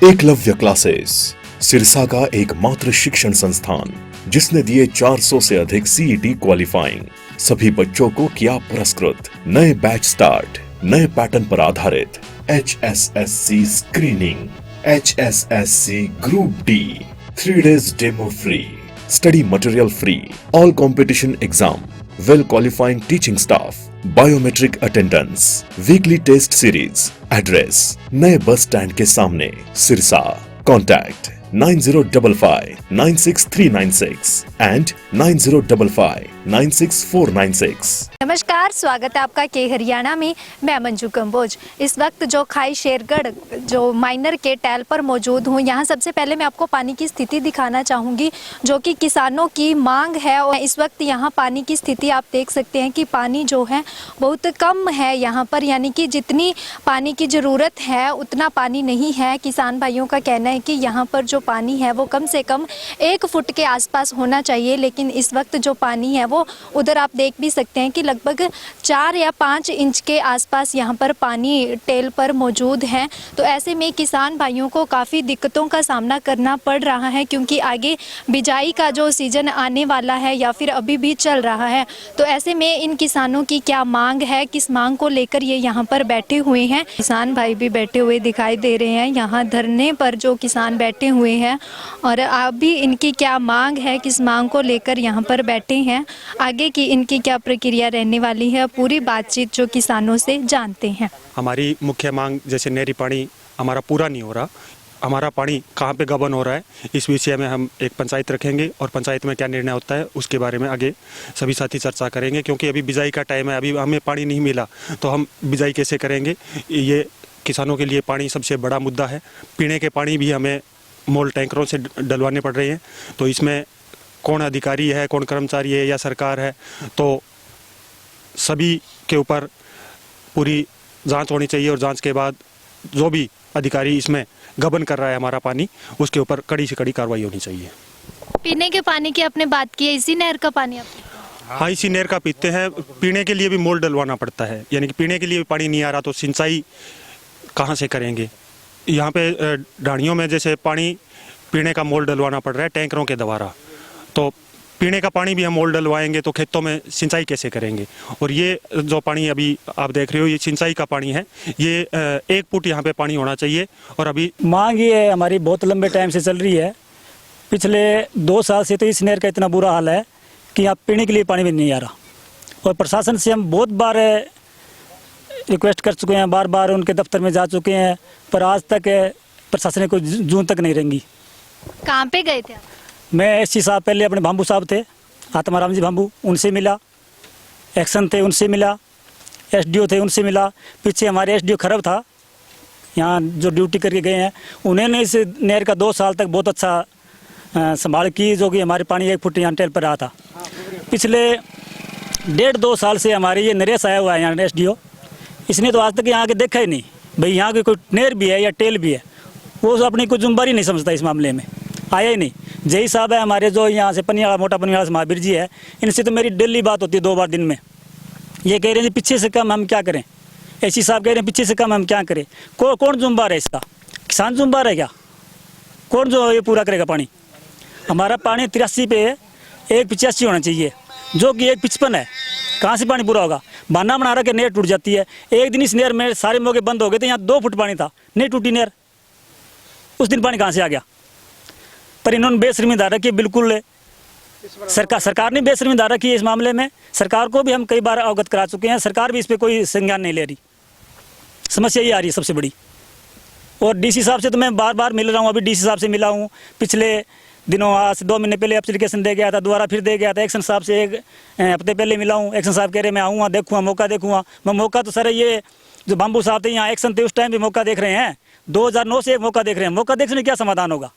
Eklavya classes Sirsa का एकमात्र शिक्षण संस्थान जिसने दिए 400 से अधिक सीईटी क्वालिफाइंग। सभी बच्चों को किया पुरस्कृत। नए बैच स्टार्ट, नए पैटर्न पर आधारित HSSC screening, HSSC group D, 3 days demo free, study material free, all competition exam, well qualifying teaching staff, biometric attendance, weekly test series. Address नए बस स्टैंड के सामने, सिरसा। Contact 9055 96396 and 9055 96496। नमस्कार, स्वागत है आपका के हरियाणा में। मैं मंजू कंबोज इस वक्त जो खाई शेरगढ़ जो माइनर के टैल पर मौजूद हूँ। यहाँ सबसे पहले मैं आपको पानी की स्थिति दिखाना चाहूँगी जो कि किसानों की मांग है। और इस वक्त यहाँ पानी की स्थिति आप देख सकते हैं कि पानी जो है बहुत कम है यहाँ पर, यानी कि जितनी पानी की ज़रूरत है उतना पानी नहीं है। किसान भाइयों का कहना है कि यहाँ पर जो पानी है वो कम से कम 1 फुट के आसपास होना चाहिए, लेकिन इस वक्त जो पानी है वो उधर आप देख भी सकते हैं कि लगभग 4 या 5 इंच के आसपास यहाँ पर पानी टेल पर मौजूद है। तो ऐसे में किसान भाइयों को काफ़ी दिक्कतों का सामना करना पड़ रहा है, क्योंकि आगे बिजाई का जो सीज़न आने वाला है या फिर अभी भी चल रहा है। तो ऐसे में इन किसानों की क्या मांग है, किस मांग को लेकर ये यहाँ पर बैठे हुए हैं। किसान भाई भी बैठे हुए दिखाई दे रहे हैं यहाँ धरने पर, जो किसान बैठे हुए हैं। और अभी इनकी क्या मांग है, किस मांग को लेकर यहाँ पर बैठे हैं, आगे की इनकी क्या प्रक्रिया रहने वाली है, पूरी बातचीत जो किसानों से जानते हैं। हमारी मुख्य मांग जैसे नहरी पानी हमारा पूरा नहीं हो रहा, हमारा पानी कहाँ पे गबन हो रहा है, इस विषय में हम एक पंचायत रखेंगे और पंचायत में क्या निर्णय होता है उसके बारे में आगे सभी साथी चर्चा करेंगे। क्योंकि अभी बिजाई का टाइम है, अभी हमें पानी नहीं मिला तो हम बिजाई कैसे करेंगे। ये किसानों के लिए पानी सबसे बड़ा मुद्दा है। पीने के पानी भी हमें मोल टैंकरों से डलवाने पड़ रहे हैं। तो इसमें कौन अधिकारी है, कौन कर्मचारी है या सरकार है, तो सभी के ऊपर पूरी जांच होनी चाहिए। और जांच के बाद जो भी अधिकारी इसमें गबन कर रहा है हमारा पानी, उसके ऊपर कड़ी से कड़ी कार्रवाई होनी चाहिए। पीने के पानी की आपने बात की है, इसी नहर का पानी आपने? हाँ, इसी नहर का पीते हैं। पीने के लिए भी मोल डलवाना पड़ता है, यानी कि पीने के लिए पानी नहीं आ रहा तो सिंचाई कहाँ से करेंगे। यहाँ पे ढाणियों में जैसे पानी पीने का मोल डलवाना पड़ रहा है टैंकरों के द्वारा, तो पीने का पानी भी हम मोल डलवाएंगे तो खेतों में सिंचाई कैसे करेंगे। और ये जो पानी अभी आप देख रहे हो ये सिंचाई का पानी है, ये 1 फुट यहाँ पे पानी होना चाहिए। और अभी मांग ये है हमारी, बहुत लंबे टाइम से चल रही है। पिछले 2 साल से तो इस नहर का इतना बुरा हाल है कि यहाँ पीने के लिए पानी भी नहीं आ रहा। और प्रशासन से हम बहुत बार रिक्वेस्ट कर चुके हैं, बार बार उनके दफ्तर में जा चुके हैं, पर आज तक प्रशासन ने कोई जून तक नहीं रेंगी। कहाँ पे गए थे आप? मैं एससी साहब, पहले अपने भांबू साहब थे, आत्माराम जी भांबू, उनसे मिला। एक्शन थे, उनसे मिला। एसडीओ थे, उनसे मिला। पीछे हमारे एसडीओ खरब था, यहाँ जो ड्यूटी करके गए हैं, उन्होंने इस नहर का 2 साल तक बहुत अच्छा संभाल की, जो कि हमारे पानी 1 फुट यहाँ टेल पर रहा था। पिछले 1.5-2 साल से हमारे ये नरेश आया हुआ है यहाँ एसडीओ, इसने तो आज तक यहाँ के देखा ही नहीं भाई यहाँ की कोई नहर भी है या टेल भी है। वो अपनी कोई जुम्मेदारी नहीं समझता, इस मामले में आया ही नहीं। जय साहब है हमारे, जो यहाँ से पनियाला, मोटा पनियाला से महावीर जी है, इनसे तो मेरी डेली बात होती है 2 बार दिन में। ये कह रहे हैं पीछे से कम हम क्या करें, एसी साहब कह रहे हैं पीछे से कम हम क्या करें। कौन जुम्मेदार है इसका? किसान जुम्मेदार है क्या? कौन जो ये पूरा करेगा पानी? हमारा पानी 83 पे 185 होना चाहिए, जो कि 155 है। कहाँ से पानी पूरा होगा? बहाना बना रहा कि नहर टूट जाती है। एक दिन इस नहर में सारे मौके बंद हो गए थे, यहाँ 2 फुट पानी था, नहीं टूटी नहर। उस दिन पानी कहाँ से आ गया? पर इन्होंने बेशर्मीदार रखी बिल्कुल। सरकार ने बेशर्मीदार रखी है इस मामले में। सरकार को भी हम कई बार अवगत करा चुके हैं, सरकार भी इस पर कोई संज्ञान नहीं ले रही। समस्या ये आ रही है सबसे बड़ी। और डीसी साहब से तो मैं बार बार मिल रहा हूँ, अभी डीसी साहब से मिला हूँ पिछले दिनों, आज 2 महीने पहले एप्लीकेशन दे गया था, दोबारा फिर दे गया था। एक्शन साहब से 1 हफ्ते पहले मिला हूँ। एक्शन साहब कह रहे मैं आऊँगा, देखूँगा, मौका देखूँगा। मैं मौका तो सर ये जो बाम्बू साहब थे यहाँ एक्शन थे उस टाइम भी मौका देख रहे हैं, 2009 से एक मौका देख रहे हैं। मौका देखने क्या समाधान होगा?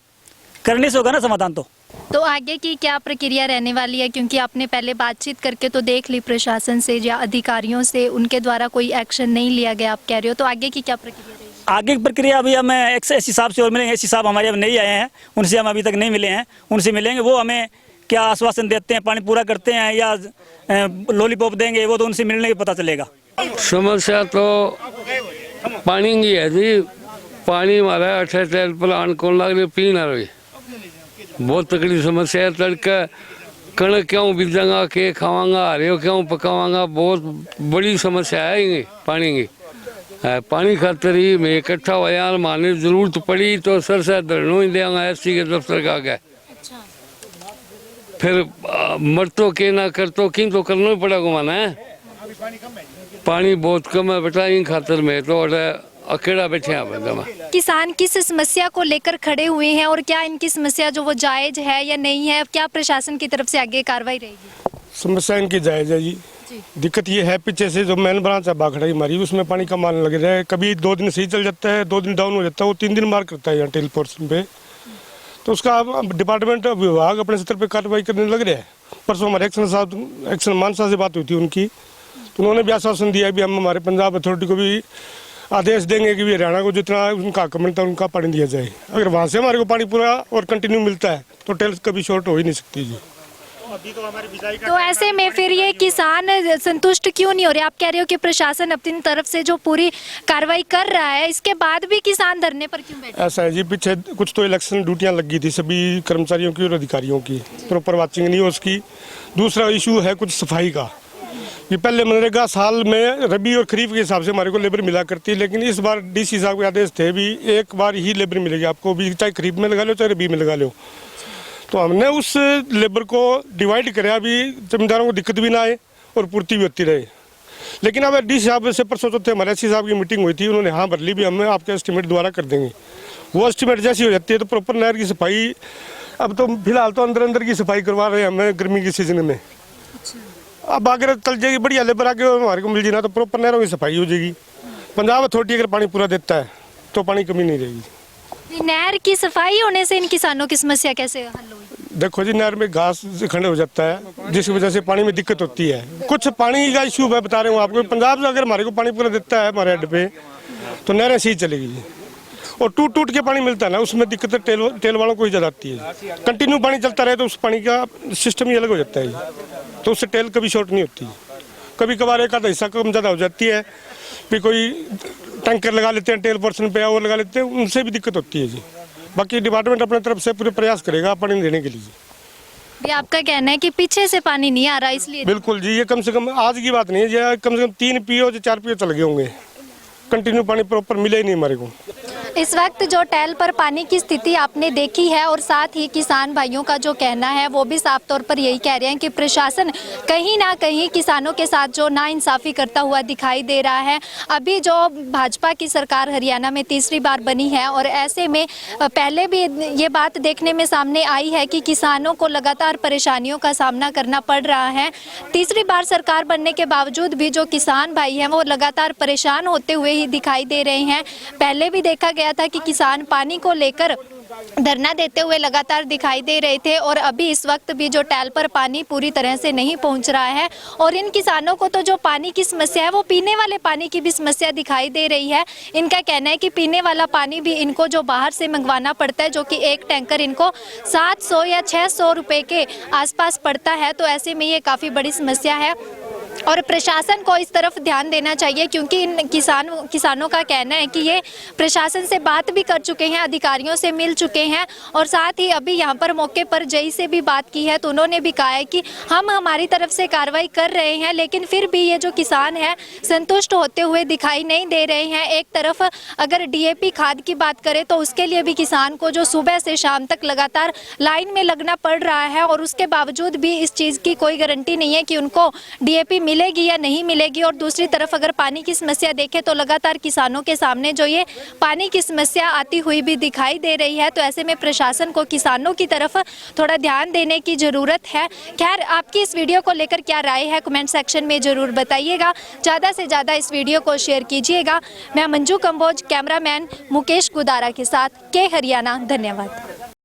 करने से होगा ना समाधान। तो आगे की क्या प्रक्रिया रहने वाली है, क्योंकि आपने पहले बातचीत करके तो देख ली प्रशासन से या अधिकारियों से, उनके द्वारा कोई एक्शन नहीं लिया गया आप कह रहे हो, तो आगे की क्या प्रक्रिया रहेगी? आगे की प्रक्रिया अभी हमें एससी साहब से और मिलेंगे। एससी साहब हमारे अब नहीं आए हैं, उनसे हम अभी तक नहीं मिले हैं, उनसे मिलेंगे। वो हमें क्या आश्वासन देते हैं, पानी पूरा करते हैं या लॉलीपॉप देंगे, वो तो उनसे मिलने के पता चलेगा। समस्या तो पानी की है जी, पानी हमारा 8 टैल प्लान कौन लग रही पीना रही बहुत तकड़ी समस्या है। तड़का कणक क्यों बीजांगा के खावांगा हरे क्यों पकावांगा बहुत बड़ी समस्या है ये पानी की। पानी खातर ही मैं इकट्ठा होया माने जरूरत पड़ी तो सर से धरनो ही देंगा एससी के दफ्तर का आगे फिर मरतो के ना करतो कि तो करना ही पड़ेगा माना है। पानी बहुत कम है बेटा इन खातर में तो अकेला बैठे हैं बंदा में। किसान किस समस्या को लेकर खड़े हुए हैं और क्या इनकी समस्या जो वो जायज है या नहीं है, क्या प्रशासन की तरफ से आगे कार्रवाई रहेगी? समस्या इनकी जायज है जी। दिक्कत ये है पीछे से जो मेन ब्रांच है बाखड़ा हमारी उसमें पानी कम आने लग रहा है। कभी 2 दिन सही चल जाता है 2 दिन डाउन हो जाता है वो 3 दिन मार करता है यहाँ टेल पोर्शन पे। तो उसका डिपार्टमेंट विभाग अपने स्तर पे कार्रवाई करने लग रहा है। परसों हमारे एक्शन मानसा से बात हुई थी उनकी तो उन्होंने भी आश्वासन दिया भी हम हमारे पंजाब अथॉरिटी को भी आदेश देंगे कि भी हरियाणा को जितना उनका हक मिलता है उनका पानी दिया जाए। अगर वहाँ से हमारे को पानी पूरा और कंटिन्यू मिलता है तो टेल कभी शॉर्ट हो ही नहीं सकती जी। तो ऐसे में फिर ये किसान संतुष्ट क्यों नहीं हो रहे? आप कह रहे हो कि प्रशासन अपनी तरफ से जो पूरी कार्रवाई कर रहा है इसके बाद भी किसान धरने पर क्यों बैठे? ऐसा है जी पीछे कुछ तो इलेक्शन ड्यूटियां लगी थी सभी कर्मचारियों की और अधिकारियों की प्रॉपर वाचिंग नहीं हो उसकी। दूसरा इशू है कुछ सफाई का। ये पहले मनरेगा साल में रबी और खरीफ के हिसाब से हमारे को लेबर मिला करती है लेकिन इस बार डीसी साहब के आदेश थे भी एक बार ही लेबर मिलेगी आपको भी चाहे खरीफ में लगा लो चाहे रबी में लगा लो। तो हमने उस लेबर को डिवाइड कराया भी जमींदारों को दिक्कत भी ना आए और पूर्ति भी होती रहे। लेकिन अब डी साहब से परसों चौथे हमारे एससी साहब की मीटिंग हुई थी उन्होंने हाँ भर ली भी हमें आपके एस्टीमेट द्वारा कर देंगे। वो एस्टीमेट जैसी हो जाती है तो प्रॉपर नहर की सफाई अब तो फिलहाल तो अंदर की सफाई करवा रहे हैं हमें गर्मी के सीजन में। अब अगर चल जाएगी बढ़िया लेबर आके हमारे को मिल जाए ना तो प्रॉपर नहरों की सफाई हो जाएगी। पंजाब अथॉरिटी अगर पानी पूरा देता है तो पानी कमी नहीं रहेगी। नहर की सफाई होने से इन किसानों की समस्या कैसे हल होगी? देखो जी नहर में घास खंड हो जाता है जिसकी वजह से पानी में दिक्कत होती है। कुछ पानी का इशू मैं बता रहा हूँ आपको। पंजाब से अगर हमारे को पानी पूरा देता है हमारे हेड पे तो नहरें सही चलेगी जी। और टूट के पानी मिलता है ना उसमें दिक्कत टेल वालों को ही ज़्यादा आती है। कंटिन्यू पानी चलता रहे तो उस पानी का सिस्टम ही अलग हो जाता है तो उससे टेल कभी शॉर्ट नहीं होती। कभी कभार एक आधा हिस्सा कम ज़्यादा हो जाती है फिर कोई टैंकर लगा लेते हैं टेल पोर्शन पे और लगा लेते हैं उनसे भी दिक्कत होती है जी। बाकी डिपार्टमेंट अपने तरफ से पूरे प्रयास करेगा पानी देने के लिए। भी आपका कहना है कि पीछे से पानी नहीं आ रहा इसलिए? बिल्कुल जी ये कम से कम आज की बात नहीं है। ये कम से कम 3 पीओ 4 पीओ चल गए होंगे कंटिन्यू पानी प्रॉपर मिले ही नहीं हमारे को। इस वक्त जो टेल पर पानी की स्थिति आपने देखी है और साथ ही किसान भाइयों का जो कहना है वो भी साफ तौर पर यही कह रहे हैं कि प्रशासन कहीं ना कहीं किसानों के साथ जो नाइंसाफ़ी करता हुआ दिखाई दे रहा है। अभी जो भाजपा की सरकार हरियाणा में तीसरी बार बनी है और ऐसे में पहले भी ये बात देखने में सामने आई है कि किसानों को लगातार परेशानियों का सामना करना पड़ रहा है। तीसरी बार सरकार बनने के बावजूद भी जो किसान भाई हैं वो लगातार परेशान होते हुए ही दिखाई दे रहे हैं। पहले भी देखा गया था कि किसान पानी को लेकर धरना देते हुए लगातार दिखाई दे रहे थे और अभी इस वक्त भी जो टेल पर पानी पूरी तरह से नहीं पहुंच रहा है और इन किसानों को तो जो पानी की समस्या है वो पीने वाले पानी की भी समस्या दिखाई दे रही है। इनका कहना है कि पीने वाला पानी भी इनको जो बाहर से मंगवाना पड़ता है जो कि एक टैंकर इनको 700 या 600 रुपए के आसपास पड़ता है। तो ऐसे में ये काफ़ी बड़ी समस्या है और प्रशासन को इस तरफ ध्यान देना चाहिए क्योंकि इन किसानों का कहना है कि ये प्रशासन से बात भी कर चुके हैं, अधिकारियों से मिल चुके हैं और साथ ही अभी यहाँ पर मौके पर जई से भी बात की है तो उन्होंने भी कहा है कि हम हमारी तरफ से कार्रवाई कर रहे हैं लेकिन फिर भी ये जो किसान है संतुष्ट होते हुए दिखाई नहीं दे रहे हैं। एक तरफ अगर DAP खाद की बात करें तो उसके लिए भी किसान को जो सुबह से शाम तक लगातार लाइन में लगना पड़ रहा है और उसके बावजूद भी इस चीज़ की कोई गारंटी नहीं है कि उनको DAP मिलेगी या नहीं मिलेगी। और दूसरी तरफ अगर पानी की समस्या देखें तो लगातार किसानों के सामने जो ये पानी की समस्या आती हुई भी दिखाई दे रही है। तो ऐसे में प्रशासन को किसानों की तरफ थोड़ा ध्यान देने की ज़रूरत है। खैर आपकी इस वीडियो को लेकर क्या राय है कमेंट सेक्शन में ज़रूर बताइएगा। ज़्यादा से ज़्यादा इस वीडियो को शेयर कीजिएगा। मैं मंजू कंबोज कैमरामैन मुकेश गुदारा के साथ के हरियाणा। धन्यवाद।